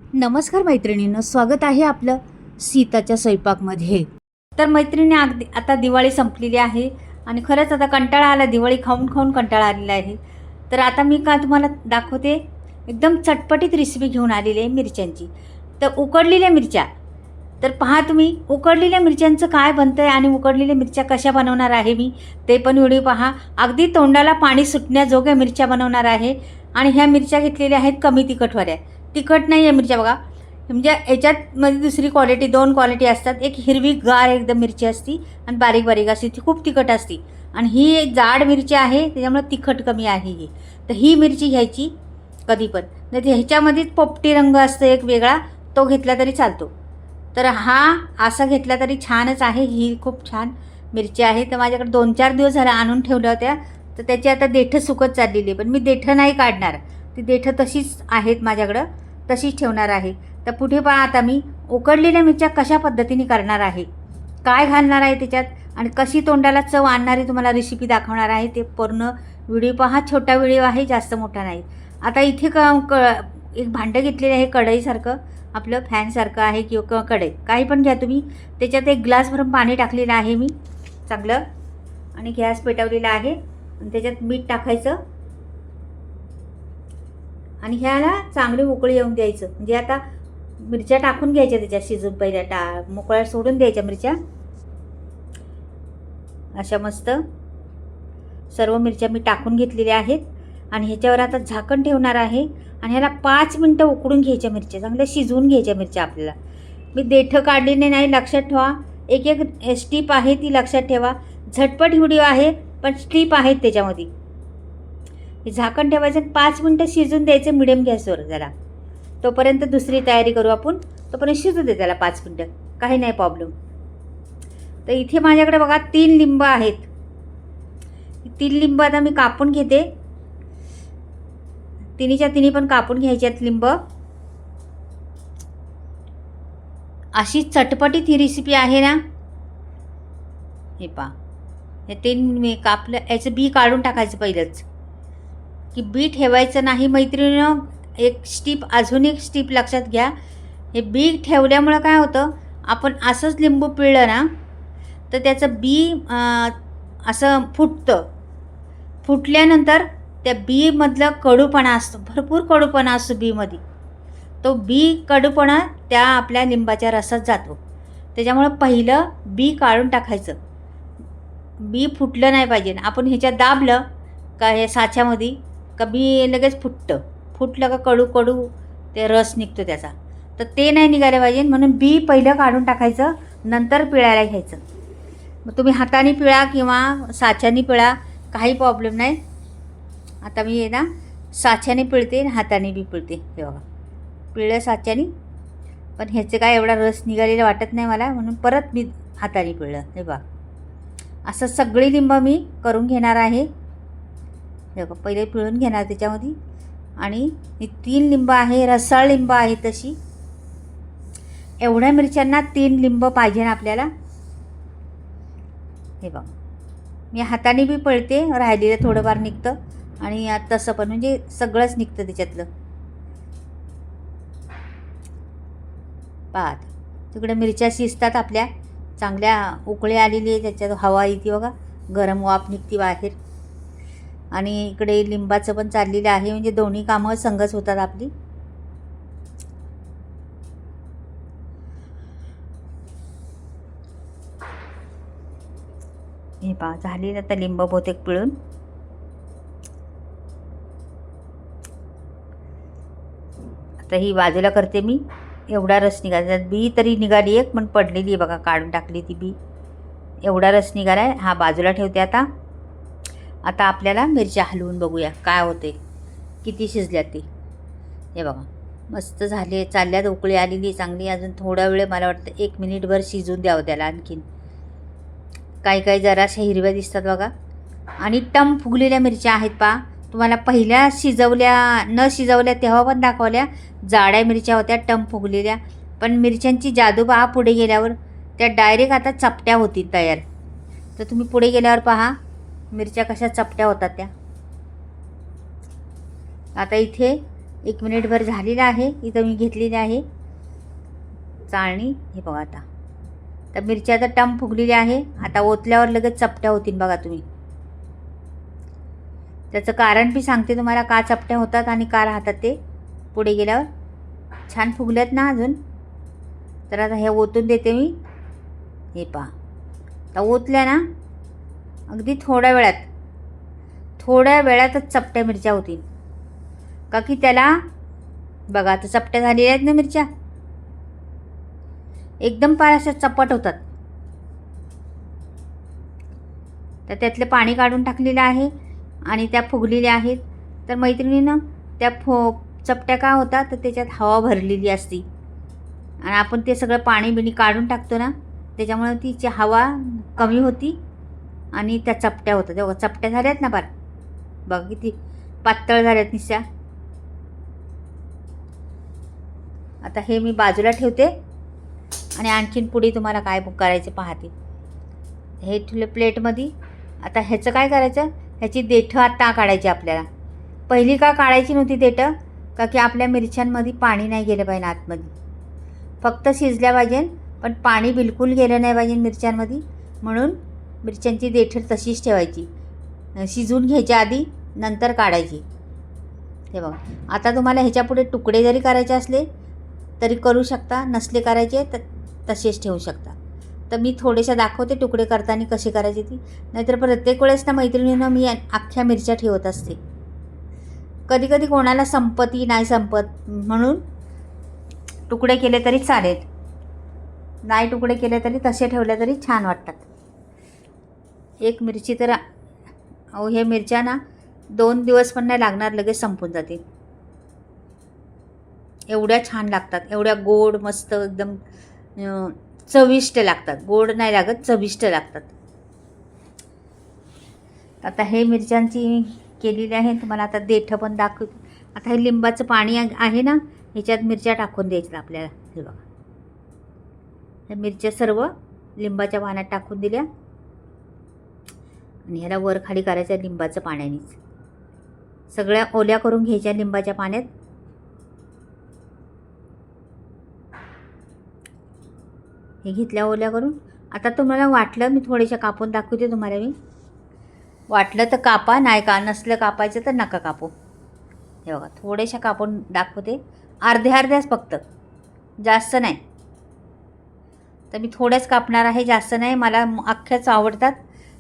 नमस्कार मैत्रिणींनो, स्वागत आहे आपलं सीताच्या स्वयंपाकमध्ये. तर मैत्रिणी, अगदी आता दिवाळी संपलेली आहे आणि खरंच आता कंटाळा आला, दिवाळी खाऊन खाऊन कंटाळा आलेला आहे. तर आता मी का तुम्हाला दाखवते, एकदम चटपटीत रेसिपी घेऊन आलेली आहे मिरच्यांची. तर उकडलेल्या मिरच्या, तर पहा तुम्ही उकडलेल्या मिरच्यांचं काय बनतं आहे आणि उकडलेल्या मिरच्या कशा बनवणार आहे मी ते पण व्हिडिओ पहा. अगदी तोंडाला पाणी सुटण्याजोग्या मिरच्या बनवणार आहे. आणि ह्या मिरच्या घेतलेल्या आहेत कमी तिखटवाल्या, तिखट नाही आहे मिरच्या बघा. म्हणजे याच्यात मध्ये दुसरी क्वालिटी, दोन क्वालिटी असतात. एक हिरवी गार एकदम मिरची असती आणि बारीक बारीक असते, ती खूप तिखट असते. आणि ही जाड मिरची आहे त्याच्यामुळे तिखट कमी आहे ही. तर ही मिरची घ्यायची कधी पण, नाही तर ह्याच्यामध्येच पोपटी रंग असतो एक वेगळा, तो घेतला तरी चालतो. तर हा असा घेतला तरी छानच आहे. ही खूप छान मिरची आहे. तर माझ्याकडे 2-4 दिवस झाला आणून ठेवल्या होत्या. तर त्याची आता देठं सुकत चाललेली आहे, पण मी देठं नाही काढणार. ती देठं तशीच आहेत माझ्याकडं, तशीच ठेवणार आहे. तर पुढे पहा, आता मी उकडलेल्या मिरच्या कशा पद्धतीने करणार आहे, काय घालणार आहे त्याच्यात आणि कशी तोंडाला चव आणणारी तुम्हाला रेसिपी दाखवणार आहे. ते पूर्ण व्हिडिओ पहा. छोटा व्हिडिओ आहे, जास्त मोठा नाही. आता इथे एक भांडं घेतलेलं आहे, कढईसारखं, आपलं फॅनसारखं आहे किंवा कढई काही पण घ्या तुम्ही. त्याच्यात एक ग्लास भरून पाणी टाकलेलं आहे मी चांगलं, आणि गॅस पेटवलेला आहे. आणि त्याच्यात मीठ टाकायचं आणि ह्याला चांगली उकळी येऊन द्यायचं. म्हणजे आता मिरच्या टाकून घ्यायच्या त्याच्यात शिजून, पहिल्या मोकळ्या सोडून द्यायच्या मिरच्या. अशा मस्त सर्व मिरच्या मी टाकून घेतलेल्या आहेत. आणि ह्याच्यावर आता झाकण ठेवणार आहे आणि ह्याला 5 मिनटं उकडून घ्यायच्या मिरच्या, चांगल्या शिजवून घ्यायच्या मिरच्या. आपल्याला मी देठं काढलेली नाही, लक्षात ठेवा. एक एक स्टीप आहे ती लक्षात ठेवा. झटपट व्हिडिओ आहे पण स्टीप आहेत त्याच्यामध्ये. हे झाकण ठेवायचं आणि 5 मिनटं शिजून द्यायचं मिडियम गॅसवर जरा. तोपर्यंत दुसरी तयारी करू आपण. तोपर्यंत शिजू दे त्याला 5 मिनटं, काही नाही प्रॉब्लेम. तर इथे माझ्याकडे बघा 3 लिंब आहेत. 3 लिंब आता मी कापून घेते. तिन्हीच्या तिन्ही पण कापून घ्यायच्यात लिंब. अशी चटपटीत ही रेसिपी आहे ना. हे पहा, हे 3 मी कापलं. याचं बी काढून टाकायचं पहिलंच, की बी ठेवायचं नाही मैत्रिणीनं. एक स्टीप, अजून एक स्टीप लक्षात घ्या. हे बी ठेवल्यामुळं काय होतं, आपण असंच लिंबू पिळलं ना तर त्याचं बी असं फुटतं. फुटल्यानंतर त्या बीमधलं कडूपणा असतो, भरपूर कडूपणा असतो बीमध्ये. तो बी कडूपणा त्या आपल्या लिंबाच्या रसात जातो. त्याच्यामुळं पहिलं बी काढून टाकायचं. बी फुटलं नाही पाहिजे. आपण ह्याच्यात दाबलं का हे साच्यामध्ये का बी लगेच फुटतं. फुटलं का कडू कडू ते रस निघतो त्याचा. तर ते नाही निघायला पाहिजे, म्हणून बी पहिलं काढून टाकायचं, नंतर पिळायला घ्यायचं. मग तुम्ही हाताने पिळा किंवा साच्याने पिळा, काही प्रॉब्लेम नाही. आता मी हे ना साच्याने पिळते आणि हाताने बी पिळते. हे बघा, पिळलं साच्याने, पण ह्याचे काय एवढा रस निघालेला वाटत नाही मला, म्हणून परत मी हाताने पिळलं. हे बघा, असं सगळी लिंब मी करून घेणार आहे. हे बघा, पहिले पिळून घेणार त्याच्यामध्ये. आणि ही 3 लिंब आहे, रसाळ लिंब आहे तशी. एवढ्या मिरच्यांना 3 लिंब पाहिजे ना आपल्याला. हे बघा, मी हाताने बी पिळते, राहिलेलं थोडंफार निघतं आणि तसं पण म्हणजे सगळंच निघतं त्याच्यातलं. पाहत तिकडे मिरच्या शिजतात आपल्या, चांगल्या उकळी आलेली आहे, त्याच्यात हवा येते बघा, गरम वाफ निघते बाहेर. आणि इकडे लिंबाचं पण चाललेलं आहे, म्हणजे दोन्ही कामं संगच होतात आपली. हे पहा, झालेलं आता लिंब बहुतेक पिळून. आता ही बाजूला करते मी. एवढा रस निघाला, त्यात बी तरी निघाली एक, पण पडलेली आहे बघा, काढून टाकली ती बी. एवढा रस निघाला आहे. हा बाजूला ठेवते आता. आता आपल्याला मिरच्या हलवून बघूया काय होते, किती शिजल्यात ते. हे बघा, मस्त झाले, चालल्यात, उकळी आलेली चांगली. अजून थोडा वेळ, मला वाटतं 1 मिनिटभर शिजून द्यावं त्याला आणखीन. काही काही जराशा हिरव्या दिसतात बघा. आणि टम फुगलेल्या मिरच्या आहेत पहा. तुम्हाला पहिल्या न शिजवल्या तेव्हा पण दाखवल्या, जाड्या मिरच्या होत्या टम फुगलेल्या. पण मिरच्यांची जादू पहा, पुढे गेल्यावर त्या डायरेक्ट आता चपट्या होतील तयार. तर तुम्ही पुढे गेल्यावर पहा मिरच्या कशा चपट्या होतात त्या. आता इथे 1 मिनिटभर झालेलं आहे. इथं मी घेतलेली आहे चाळणी. हे बघा आता तर मिरच्या तर टम फुगलेली आहे. आता ओतल्यावर लगेच चपट्या होतील बघा तुम्ही. त्याचं कारण बी सांगते तुम्हाला का चपट्या होतात आणि का राहतात ते पुढे गेल्यावर. छान फुगल्यात ना अजून. तर आता हे ओतून देते मी. हे पहा आता ओतल्या ना अगदी थोड्या वेळातच चपट्या मिरच्या होतील. का की त्याला बघा आता चपट्या झालेल्या आहेत ना मिरच्या. एकदम पार अशा चपट होतात. तर त्यातलं पाणी काढून टाकलेलं आहे आणि त्या फुगलेल्या आहेत. तर मैत्रिणीनं त्या चपट्या का होतात तर त्याच्यात हवा भरलेली असती आणि आपण ते सगळं पाणी बिणी काढून टाकतो ना, त्याच्यामुळे तिची हवा कमी होती आणि त्या चपट्या होतात. तेव्हा चपट्या झाल्यात ना पार. बघा किती पातळ झाल्यात निश्च्या. आता हे मी बाजूला ठेवते आणि आणखीन पुढे तुम्हाला काय करायचं पाहते. हे ठेवलं प्लेटमध्ये. आता ह्याचं काय करायचं, ह्याची देठं आता काढायची आपल्याला. पहिली का काढायची नव्हती देठं, का की आपल्या मिरच्यांमध्ये पाणी नाही गेलं पाहिजे आतमध्ये. फक्त शिजल्या पाहिजे पण पाणी बिलकुल गेलं नाही पाहिजे मिरच्यांमध्ये. म्हणून मिरच्यांची देठं तशीच ठेवायची. शिजून घ्यायच्या आधी नंतर काढायची. हे बघा आता तुम्हाला ह्याच्यापुढे तुकडे जरी करायचे असले तरी करू शकता, नसले करायचे तर तसेच ठेवू शकता. तर मी थोडेशा दाखवते तुकडे करताना कसे करायचे ती. नाहीतर प्रत्येक वेळेस ना मैत्रिणीनं मी अख्ख्या मिरच्या ठेवत असते. कधी कधी कोणाला संपती नाही संपत म्हणून तुकडे केले तरी चालेल. नाही तुकडे केले तरी तसे ठेवले तरी छान वाटतात. एक मिरची तर अहो हे मिरच्या ना 2 दिवस पण नाही लागणार, लगेच संपून जातील. एवढ्या छान लागतात, एवढ्या गोड मस्त एकदम चविष्ट लागतात. गोड नाही लागत, चविष्ट लागतात. आता हे मिरच्यांची केलेली आहे. तुम्हाला आता देठं पण दाखवते. आता हे लिंबाचं पाणी आहे ना, ह्याच्यात मिरच्या टाकून द्यायच्या आपल्याला. हे बघा ह्या मिरच्या सर्व लिंबाच्या पाण्यात टाकून दिल्या आणि ह्याला वर खाली करायचं लिंबाचं पाण्यानेच. सगळ्या ओल्या करून घ्यायच्या लिंबाच्या पाण्यात. हे घेतल्या ओल्या करून. आता तुम्हाला वाटलं मी थोडेशा कापून दाखवते तुम्हाला. मी वाटलं तर कापा, नाही का नसलं कापायचं तर नका कापू. हे बघा थोडेशा कापून दाखवते. अर्ध्याच फक्त, जास्त नाही. तर मी थोड्याच कापणार आहे, जास्त नाही. मला अख्ख्याच आवडतात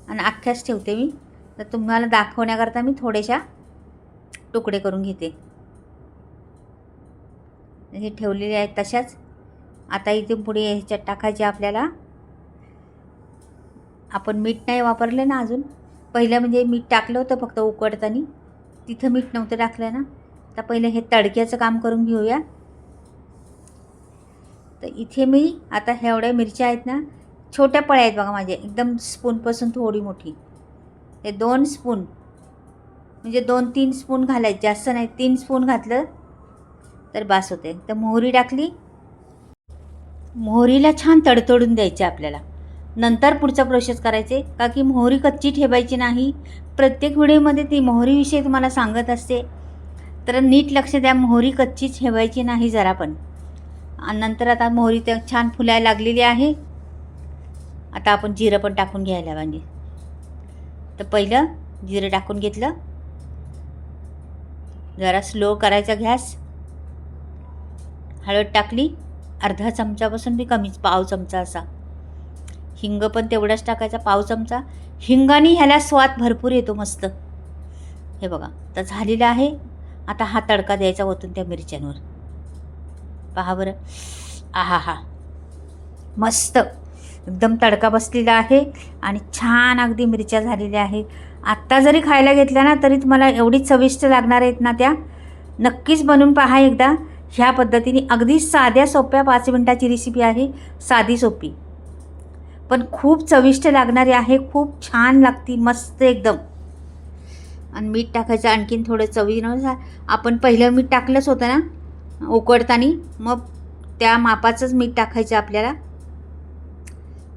आणि अख्ख्याच ठेवते मी. तर तुम्हाला दाखवण्याकरता मी थोडेशा तुकडे करून घेते. हे ठेवलेले आहेत तशाच. आता इथे पुढे ह्याच्यात टाकायचे आपल्याला. आपण मीठ नाही वापरले ना अजून. पहिलं म्हणजे मीठ टाकलं होतं फक्त उकडताना, तिथं मीठ नव्हतं टाकलं ना. तर पहिले हे तडक्याचं काम करून घेऊया. तर इथे मी आता ह्या एवढ्या मिरच्या आहेत ना, छोट्या पळ्या आहेत बघा माझे, एकदम स्पूनपासून थोडी मोठी. हे 2 स्पून म्हणजे 2-3 स्पून घालायचे, जास्त नाही. 3 स्पून घातलं तर बास होते. तर मोहरी टाकली. मोहरीला छान तडतडून द्यायचे आपल्याला. नंतर पुढचा प्रोसेस करायचे, का की मोहरी कच्ची ठेवायची नाही. प्रत्येक व्हिडिओमध्ये ती मोहरीविषयी तुम्हाला सांगत असते. तर नीट लक्ष द्या, मोहरी कच्ची ठेवायची नाही जरा पण. आणि नंतर आता मोहरी तर छान फुलायला लागलेली आहे. आता आपण जिरं पण टाकून घ्यायला पाहिजे. तर पहिलं जिरं टाकून घेतलं. जरा स्लो करायचा गॅस. हळद टाकली, अर्धा चमचापासून बी कमीच, पाव चमचा असा. हिंग पण तेवढाच टाकायचा, पाव चमचा. हिंगाने ह्याला स्वाद भरपूर येतो मस्त. हे बघा तर झालेलं आहे. आता हा तडका द्यायचा ओतून त्या मिरच्यांवर. पहा बरं, आहा हा मस्त एकदम तडका बसलेला आहे आणि छान अगदी मिरच्या झालेल्या आहे. आत्ता जरी खायला घेतल्या ना तरी तुम्हाला एवढी चविष्ट लागणार आहेत ना त्या. नक्कीच बनवून पहा एकदा ह्या पद्धतीने. अगदी साध्या सोप्या 5 मिनिटाची रेसिपी आहे. साधी सोपी पण खूप चविष्ट लागणारी आहे. खूप छान लागती मस्त एकदम. आणि मीठ टाकायचं आणखीन थोडं चवीनुसार. आपण पहिलं मीठ टाकलंच होतं ना उकडताना, मग त्या मापाचंच मीठ टाकायचं आपल्याला.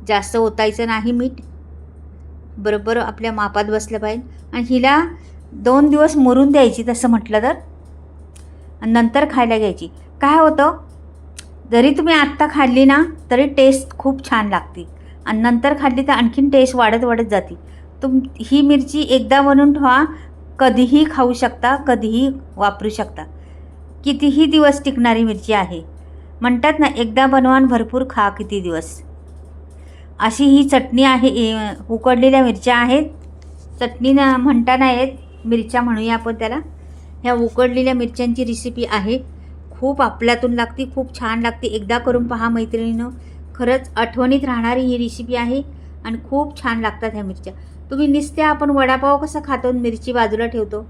जास्त ओतायचं नाही मीठ. बरोबर आपल्या मापात बसलं पाहिजे. आणि हिला 2 दिवस मुरून द्यायची तसं म्हटलं तर. आणि नंतर खायला घ्यायची. काय होतं, जरी तुम्ही आत्ता खाल्ली ना तरी टेस्ट खूप छान लागते आणि नंतर खाल्ली तर आणखीन टेस्ट वाढत वाढत जाते. ही मिरची एकदा बनवून ठेवा, कधीही खाऊ शकता, कधीही वापरू शकता. कितीही दिवस टिकणारी मिरची आहे. म्हणतात ना, एकदा बनवा आणि भरपूर खा किती दिवस. अशी ही चटणी आहे. उकडलेल्या मिरच्या आहेत. चटणी म्हणता नाही येत, मिरच्या म्हणूया आपण त्याला. ह्या उकडलेल्या मिरच्यांची रेसिपी आहे. खूप आपल्यातून लागते, खूप छान लागते. एकदा करून पहा मैत्रिणीनं, खरंच आठवणीत राहणारी ही रेसिपी आहे आणि खूप छान लागतात ह्या मिरच्या. तुम्ही नुसत्या आपण वडापाव कसा खातो मिरची बाजूला ठेवतो,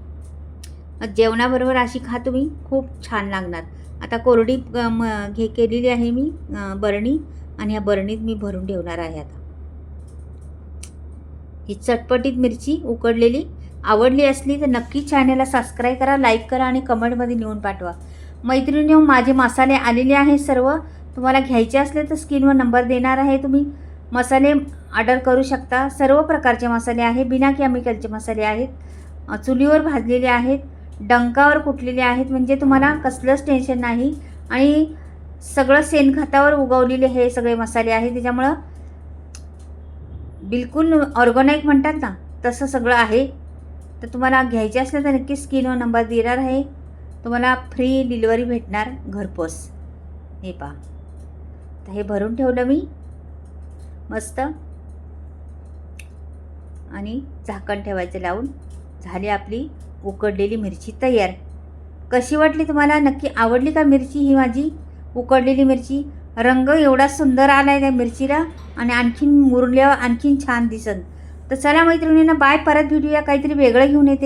जेवणाबरोबर अशी खा तुम्ही, खूप छान लागणार. आता कोरडी केलेली आहे मी बरणी आणि या बरणीत मी भरून ठेवणार आहे. आता ही चटपटीत मिरची उकडलेली आवडली असली तर नक्की चॅनलला सबस्क्राईब करा, लाईक करा आणि कमेंटमध्ये लिहून पाठवा. मैत्रिणींनो, माझे मसाले आलेले आहे सर्व. तुम्हाला घ्यायचे असले तर स्क्रीनवर नंबर देणार आहे, तुम्ही मसाले ऑर्डर करू शकता. सर्व प्रकारचे मसाले आहे, बिना केमिकलचे मसाले आहेत, चुलीवर भाजलेले आहेत, डंकावर कुटलेले आहेत, म्हणजे तुम्हाला कसलंच टेन्शन नाही. आणि सगळं शेणखतावर उगवलेले हे सगळे मसाले आहेत, त्याच्यामुळं बिलकुल ऑर्गॅनिक म्हणतात ना तसं सगळं आहे. तर तुम्हाला घ्यायचे असले तर नक्की स्क्रीनवर नंबर देणार आहे. तुम्हाला फ्री डिलिव्हरी भेटणार घरपोच. हे पहा, तर हे भरून ठेवलं मी मस्त आणि झाकण ठेवायचं लावून. झाली आपली उकडलेली मिरची तयार. कशी वाटली तुम्हाला? नक्की आवडली का मिरची ही माझी उकडलेली मिरची? रंग एवढा सुंदर आला आहे त्या मिरचीला आणि आणखीन मुरल्यावर आणखीन छान दिसन. तर चला मैत्रिणींना बाय. परत भेटूया काहीतरी वेगळं घेऊन येते.